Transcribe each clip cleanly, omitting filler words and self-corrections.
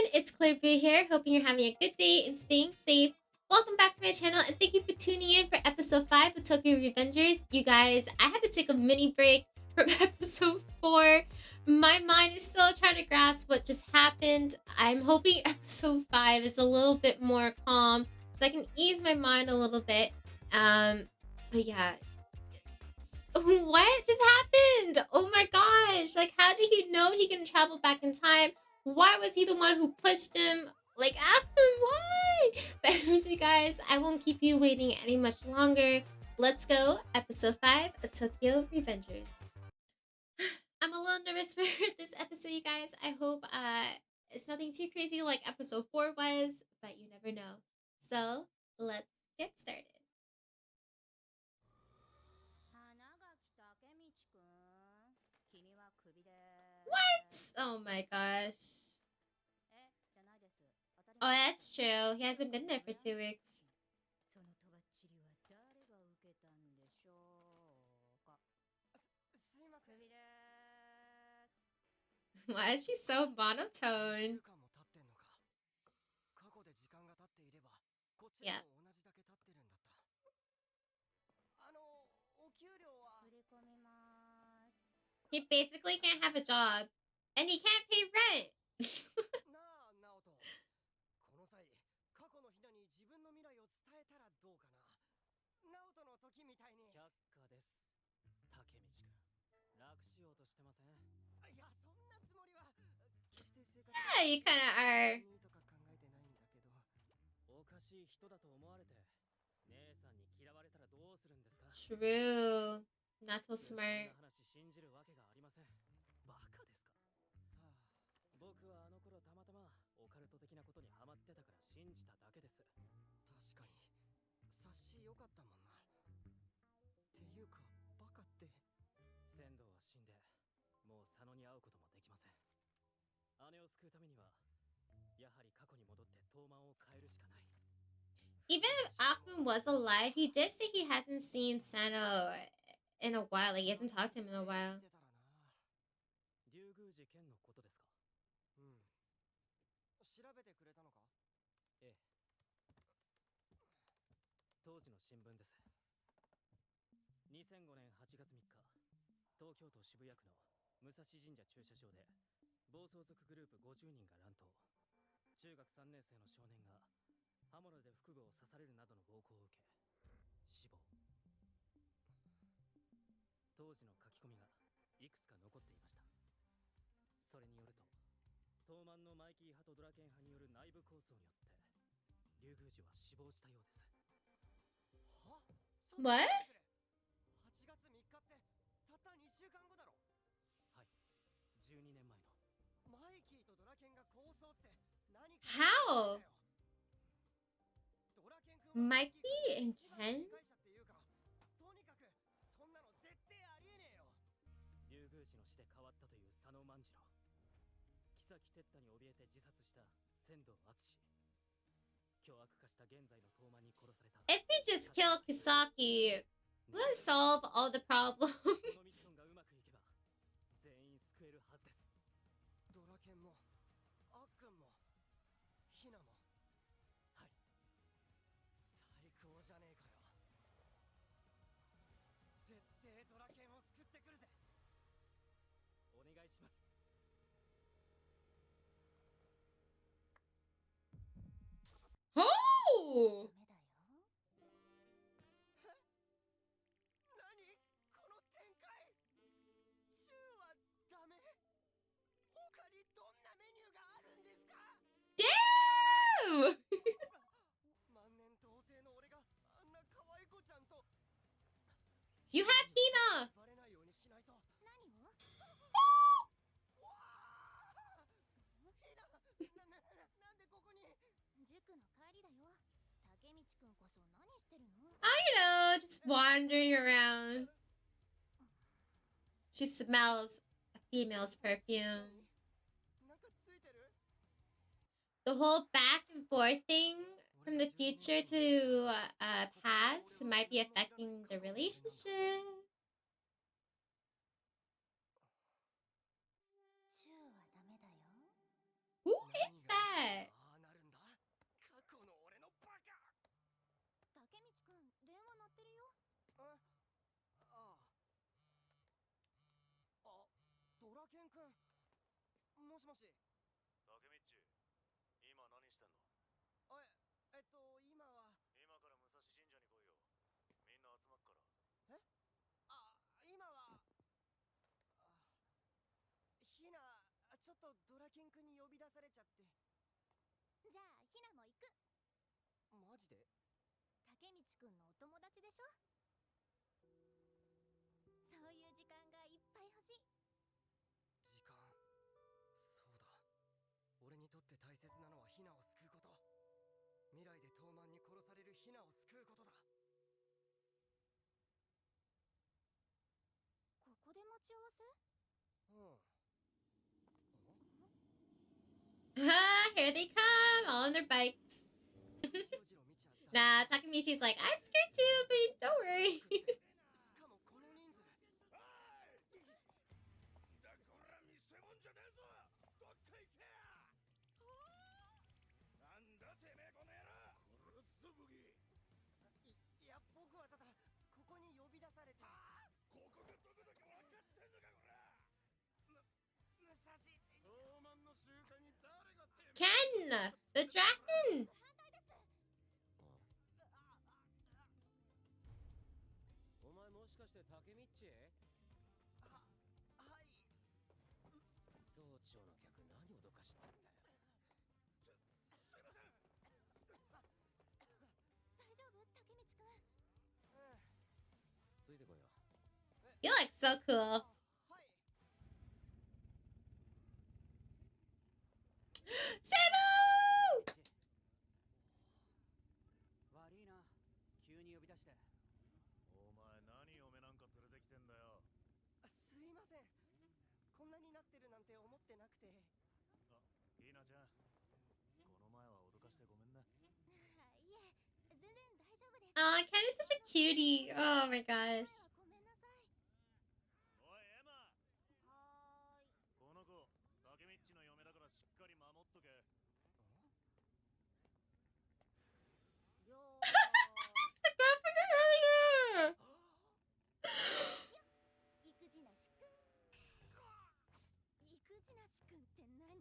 everyone, it's ClaireBuu here, hoping you're having a good day and staying safe. Welcome back to my channel and thank you for tuning in for episode 5 of Tokyo Revengers. You guys, I had to take a mini break from episode 4. My mind is still trying to grasp what just happened. I'm hoping episode 5 is a little bit more calm so I can ease my mind a little bit. But yeah, what just happened? Oh my gosh, like how did he know he can travel back in time? Why was he the one who pushed him? Like, why? But anyways, guys, I won't keep you waiting any much longer. Let's go, episode 5 of Tokyo Revengers. I'm a little nervous for this episode, you guys. I hope it's nothing too crazy like episode 4 was, but you never know. So let's get started. What? Oh my gosh. Oh, that's true. He hasn't been there for 2 weeks. Why is she so monotone? Yeah. He basically can't have a job. And he can't pay rent. Yeah, you kind of are. True. Not so smart. Even if Akun was alive, he did say he hasn't seen Sano in a while. Like, he hasn't talked to him in a while. What? How? Mikey and Ken? If we just kill Kisaki, we'll solve all the problems. Oh! Damn! You have Hina! I know, just wandering around. She smells a female's perfume. The whole back and forth thing from the future to past might be affecting the relationship. Who is that? くん。もしもし。タケミッチ、今何してんの？今は。今から武蔵神社に来いよ。みんな集まっから。今は。ひな、ちょっとドラケンくんに呼び出されちゃって。じゃあひなも行く。マジで？竹道くんのお友達でしょ。そういう時間がいっぱい欲しい。時間。そうだ。俺にとって大切なのはヒナを救うこと。未来で東卍に殺されるヒナを救うことだ。ここで待ち合わせ？うん。Here they come, all on their bikes. Nah, Takemichi's like, I'm scared too, but don't worry. しかもこの人数。だから見せ物じゃねえぞ。どっか行け。なんだてめえこの野郎。殺すブギ。いや、僕はただここに呼び出されて。ここがどこだか分かってんのかこら。武蔵神社。東卍の集会に誰がてめえ。Ken, the dragon. 反対です。お前もしかしてタケミッチ？はい。総長の客何脅かしてんだよ。すいません。大丈夫竹道くん？ついてこいよ。You look so cool. はい。Samu! 悪いな、急に呼び出して。お前何嫁なんか連れてきてんだよ。すいません。こんなになってるなんて思ってなくて。ひなちゃん、この前は脅かしてごめんな。いえ、全然大丈夫です。Aw, Ken is such a cutie. Oh my gosh. ごめんなさい。おいエマ、はーい。この子タケミッチの嫁だからしっかり守っとけ。了 The girl from earlier. 育児なしくん。育児なしくんって何？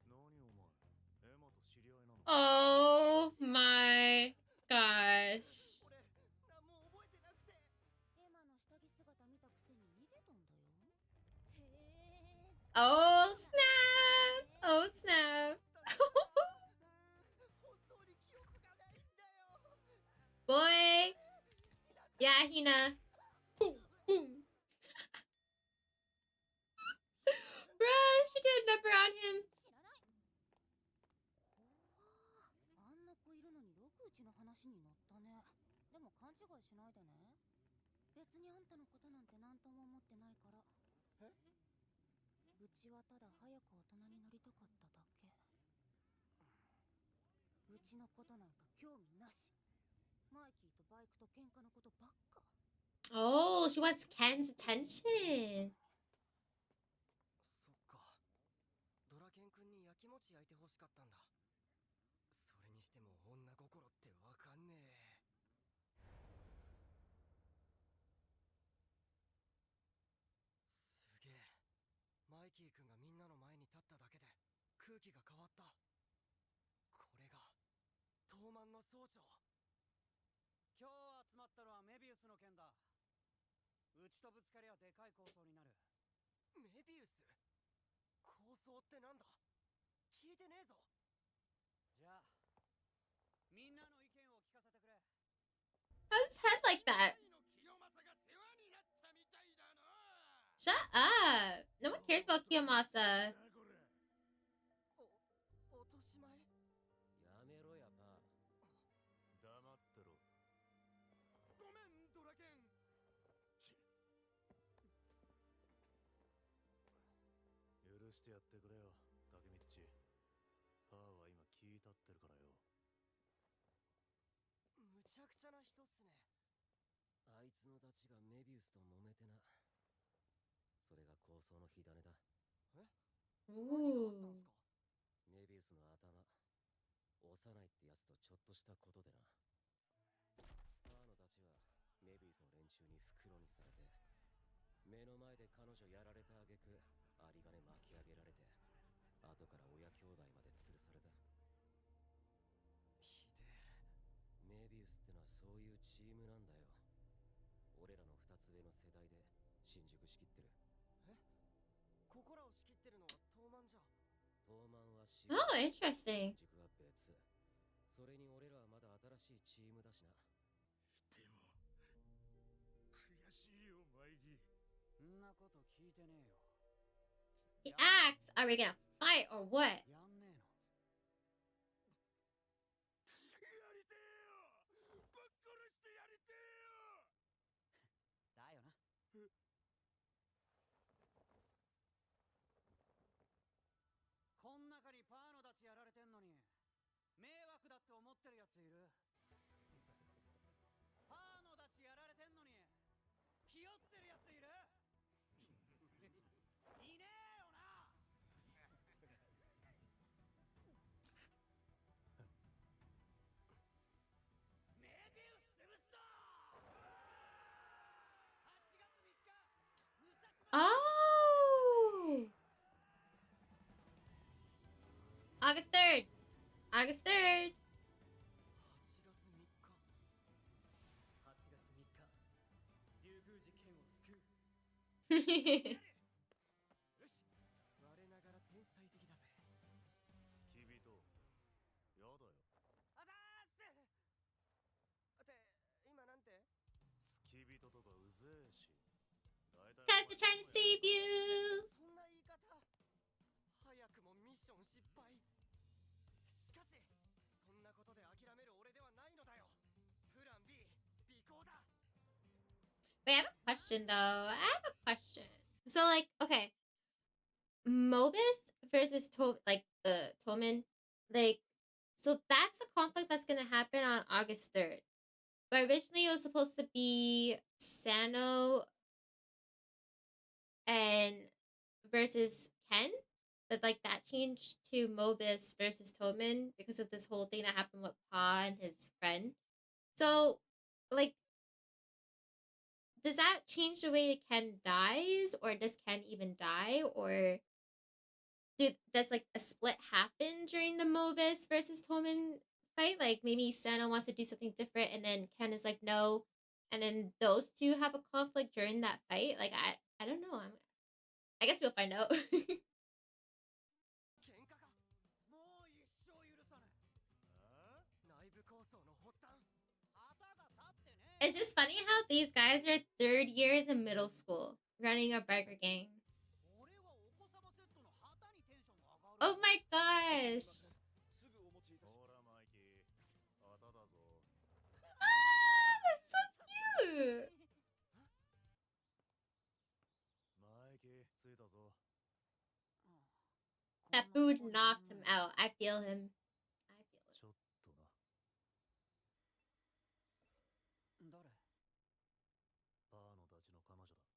何お前、エマと知り合いなの？ Oh my gosh. 俺、何も覚えてなくて。エマの下着姿見たくせに逃げたんだよ。へえ。Oh snap. Oh snap. 本当に記憶がないんだよ。 Boy. Yeah, Hina. Boom, boom. Bruh, she did a number on him. 知らない。あんな子いるのによくうちの話に乗ったね。でも勘違いしないでね。別にあんたのことなんて何とも思ってないから。え？うちはただ早く大人になりたかっただけ。うちのことなんか興味なし。マイキーとバイクと喧嘩のことばっか。Oh, she wants Ken's attention. そっか。ドラケン君に焼き餅焼いてほしかったんだ。それにしても女心ってわかんねえ。すげえ。マイキー君がみんなの前に立っただけで空気が変わった。これが東卍の総長。今日集まったのはメビウスの件だ。うちとぶつかりゃでかい構想になる。メビウス？構想ってなんだ？聞いてねえぞ。じゃあみんなの意見を聞かせてくれ。 How's his head like that? の清正が世話になったみたいだな。 Shut up. No one cares about Kiyomasa. 落とし前？やめろやパ黙ってろ。ごめんドラケン。許してやってくれよタケミッチ。パーは今気立ってるからよ。むちゃくちゃな人っすね。あいつのダチがメビウスと揉めてな。それが構想の火種だ。え？何があったん Ooh. すか？メビウスの頭幼いってやつとちょっとしたことでな。パーのダチはメビウスの連中に袋にされて目の前で彼女やられた挙句針金巻き上げられて、後から親兄弟まで吊るされた。ひでえ。メビウスってのはそういうチームなんだよ。俺らの2つ上の世代で新宿仕切ってる。え、ここらを仕切ってるのは東卍じゃ。東卍は新 Oh, interesting. 宿は別。それに俺らはまだ新しいチームだしな。でも悔しいよマイギー。そんなこと聞いてねえよ。 He asks, are we gonna fight or what? やんねえの。やりてえよ、ぶっ殺してやりてえよ。だよな。こん中にパーノたちやられてんのに迷惑だって思ってるやついる？パーノたちやられてんのに気負ってるやついる？いねえよな。メビウス潰すぞ。8月3日武蔵村。 Oh! August 3rd! August 3rd! 8月3日。8月3日、竜宮寺剣を救う。よし、我ながら天才的だぜ。付き人やだよ。あざーす。って今なんて？付き人とかうぜえし。大体 Guys, we're trying to save you! そんな言い方。早くもミッション失敗。しかしそんなことで諦める俺ではないのだよ。プラン B 尾行だ。 Wait, I have a question though. I have a question. So, like, okay. Mobus versus like the Toman, like, so that's the conflict that's gonna happen on August 3rd. But originally it was supposed to be Sano and versus Ken. But like that changed to Mobus versus Toman because of this whole thing that happened with Pa and his friend. So, like, does that change the way Ken dies, or does Ken even die, or does like a split happen during the Mobus versus Toman fight? Like maybe Sano wants to do something different, and then Ken is like no, and then those two have a conflict during that fight. Like I don't know. I guess we'll find out. 喧嘩か。もう一生許さない。内部構想の発端。旗が立ってねえ。 It's just funny how these guys are third years in middle school running a biker gang. 俺はお子様セットの旗にテンションが上がる。 Oh my gosh! すぐお持ちいたしほらマイキー、あただぞ。 Ah, that's so cute. マイキー着いたぞ。 That food knocked him out. I feel him. I feel it. ちょっとな。誰？パーノたちの彼女だ。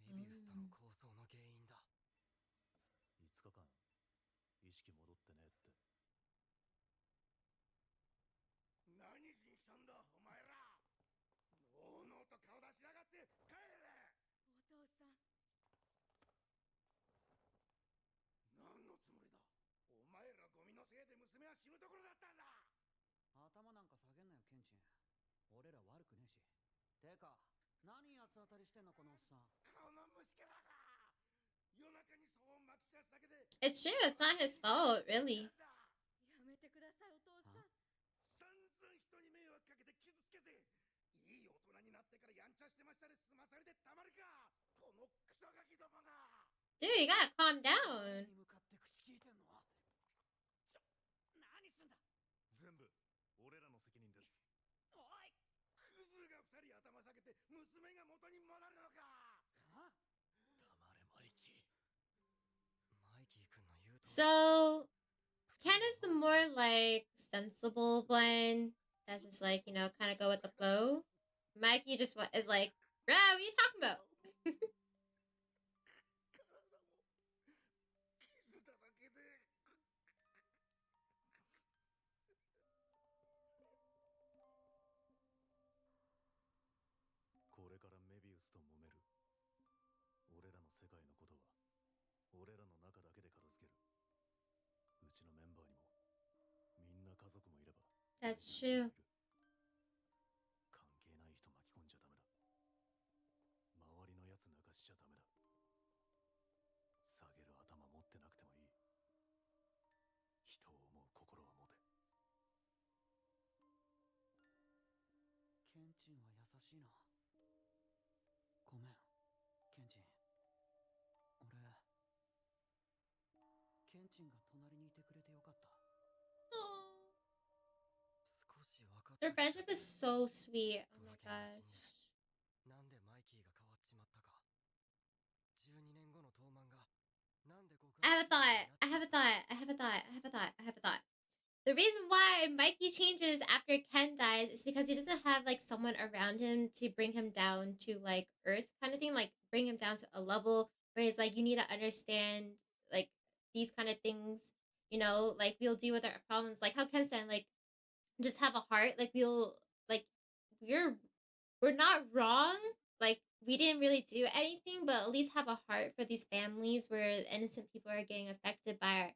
メビウスとの構想の原因だ。5日間意識戻ってねって。何しに来たんだお前ら。のうのうと顔出しやがって帰れ。お父さん。何のつもりだ。お前らゴミのせいで娘は死ぬところだったんだ。頭なんか下げんなよケンチン。俺ら悪くねえし。てか何八つ当たりしてんのこのおっさん。この虫けらが夜中に騒音まき散らすだけで。 It's true. It's not his fault, really. やめてくださいお父さん。散々人に迷惑かけて傷つけて、いい大人になってからやんちゃしてましたで済まされてたまるか、このクソガキどもが。 Dude, you gotta calm down. に向かって口聞いてんのは。何すんだ。全部俺らの責任です。おい。クズが2人頭下げて娘が元に戻るのか。は？黙れマイキー。マイキー君の言うと。 So, Ken is the more like sensible one. That's just like, you know, kind of go with the flow. Mikey just is like, bro, what are you talking about? 傷だらけで。これからメビウスと揉める。俺 That's true. 関係ない人巻き込んじゃダメだ。周りのやつ抜かしちゃダメだ。下げる頭持ってなくてもいい。人を思う心は持て。ケンチンは優しいな。ごめん、ケンチン。俺、ケンチンが隣にいてくれてよかった。Aww. 少し分かっ Their た気が friendship is する。 so sweet. Oh ド my ラケンは死ん gosh. でなんでマイキーが変わっちまったか。12年後の東漫がなんで極 I have a 悪 thought. 非 I have a thought. I have a thought. I have a thought. I have a thought. The reason why Mikey changes after Ken dies is because he doesn't have like someone around him to bring him down to like earth kind of thing, like bring him down to a level where he's like, you need to understand like these kind of things, you know, like we'll deal with our problems, like how Ken said, like just have a heart, like we'll like we're not wrong, like we didn't really do anything, but at least have a heart for these families where innocent people are getting affected by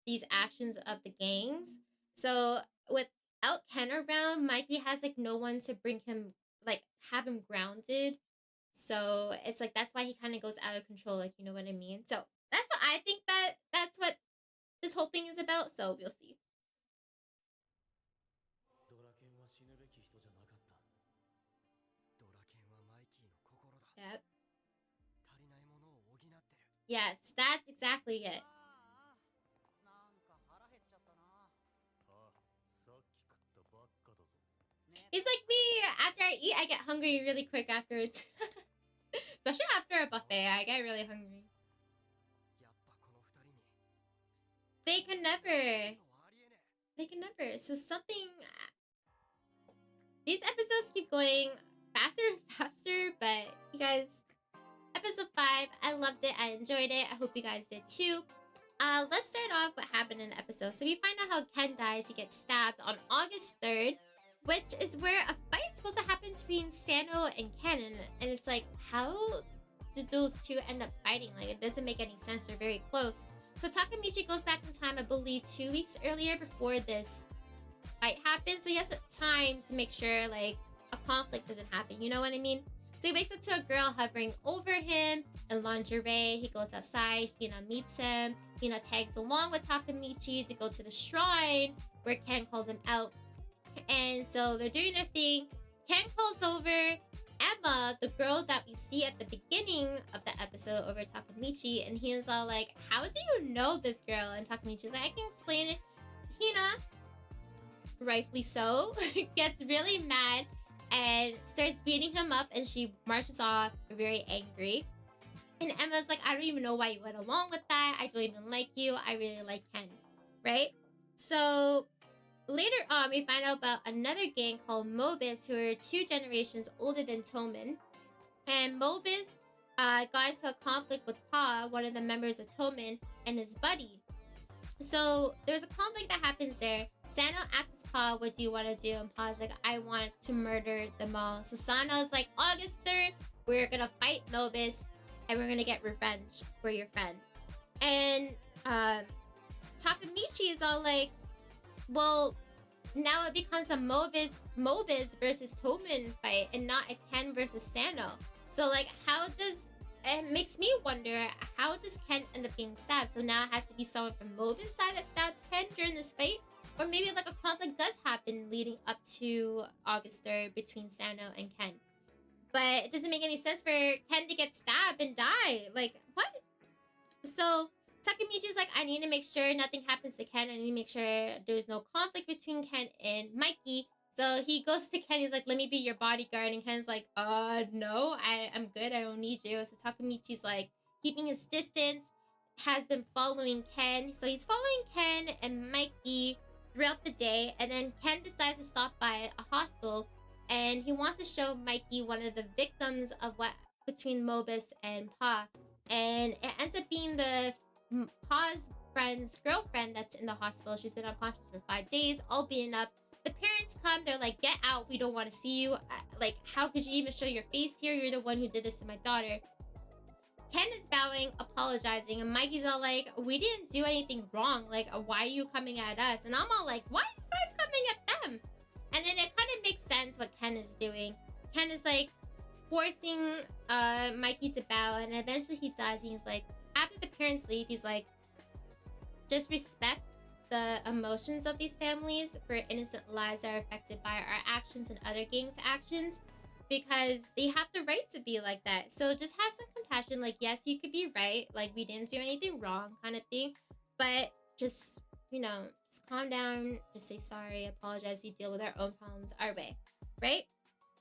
these actions of the gangs. So without Ken around, Mikey has like no one to bring him, like have him grounded. So it's like that's why he kind of goes out of control, like you know what I mean. So that's what I think that's what this whole thing is about. So we'll see. ドラケンは死ぬべき人じゃなかった。ドラケンはマイキーの心だ。 Yep. 足りないものを補ってる。 Yes, that's exactly it. ああ、なんか腹減っちゃったな。あ、さっき食ったばっかだぞ。ね He's like me. After I eat, I get hungry really quick afterwards. Especially after a buffet, I get really hungry. やっぱこの二人に They can の never. はありえねえ。 They can never. So something. These episodes keep going faster and faster, but you guys, episode 5, I loved it. I enjoyed it. I hope you guys did too. Let's start off what happened in the episode. So we find out how Ken dies. He gets stabbed on August 3rd, which is where a fight's supposed to happen between Sano and Ken. And it's like, how did those two end up fighting? Like, it doesn't make any sense. They're very close. So Takemichi goes back in time, I believe, 2 weeks earlier before this fight happens. So he has time to make sure, like, a conflict doesn't happen. You know what I mean? So he wakes up to a girl hovering over him in lingerie. He goes outside. Hina meets him. Hina tags along with Takemichi to go to the shrine where Ken called him out. And so they're doing their thing. Ken calls over Emma, the girl that we see at the beginning of the episode, over Takemichi, and he is all like, how do you know this girl? And Takemichi's like, I can explain it. Hina, rightfully so, gets really mad and starts beating him up, and she marches off very angry. And Emma's like, I don't even know why you went along with that. I don't even like you. I really like Ken, right? So later on, we find out about another gang called Mobis, who are 2 generations older than Toman. And Mobis got into a conflict with Pa, one of the members of Toman, and his buddy. So there's a conflict that happens there. Sano asks Pa, what do you want to do? And Pa's like, I want to murder them all. So Sano's like, August 3rd, we're going to fight Mobis, and we're going to get revenge for your friend. And Takemichi is all like, well, now it becomes a Mobis versus Toman fight and not a Ken versus Sano. So like, how does it makes me wonder, how does Ken end up being stabbed? So now it has to be someone from Mobis' side that stabs Ken during this fight, or maybe like a conflict does happen leading up to August 3rd between Sano and Ken. But it doesn't make any sense for Ken to get stabbed and die. Like, what? So Takemichi's like, I need to make sure nothing happens to Ken. I need to make sure there's no conflict between Ken and Mikey. So he goes to Ken. He's like, let me be your bodyguard. And Ken's like, no, I'm good. I don't need you. So Takemichi's like, keeping his distance, has been following Ken. So he's following Ken and Mikey throughout the day. And then Ken decides to stop by a hospital. And he wants to show Mikey one of the victims of what between Mobis and Pa. And it ends up being the Pa's friend's girlfriend that's in the hospital. She's been unconscious for 5 days, all beaten up. The parents come, they're like, get out, we don't want to see you. Like, how could you even show your face here? You're the one who did this to my daughter. Ken is bowing, apologizing, and Mikey's all like, we didn't do anything wrong. Like, why are you coming at us? And I'm all like, why are you guys coming at them? And then it kind of makes sense what Ken is doing. Ken is like forcing Mikey to bow, and eventually he does. He's like, after the parents leave, he's like, just respect the emotions of these families for innocent lives that are affected by our actions and other gangs' actions, because they have the right to be like that. So just have some compassion. Like, yes, you could be right. Like, we didn't do anything wrong, kind of thing. But just, you know, just calm down. Just say sorry, apologize. We deal with our own problems our way, right?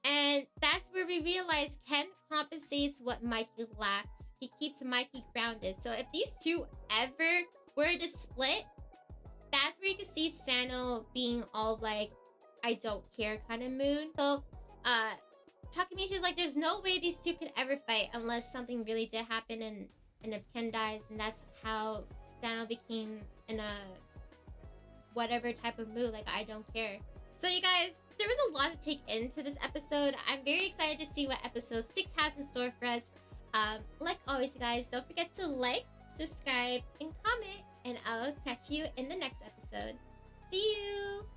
And that's where we realize Ken compensates what Mikey lacks. He keeps Mikey grounded. So if these two ever were to split, that's where you can see Sano being all like, I don't care kind of mood. So Takemichi is like, there's no way these two could ever fight unless something really did happen, and if Ken dies, and that's how Sano became in a whatever type of mood, like, I don't care. So you guys, there was a lot to take into this episode. I'm very excited to see what episode 6 has in store for us. Like always, you guys, don't forget to like, subscribe, and comment, and I'll catch you in the next episode. See you!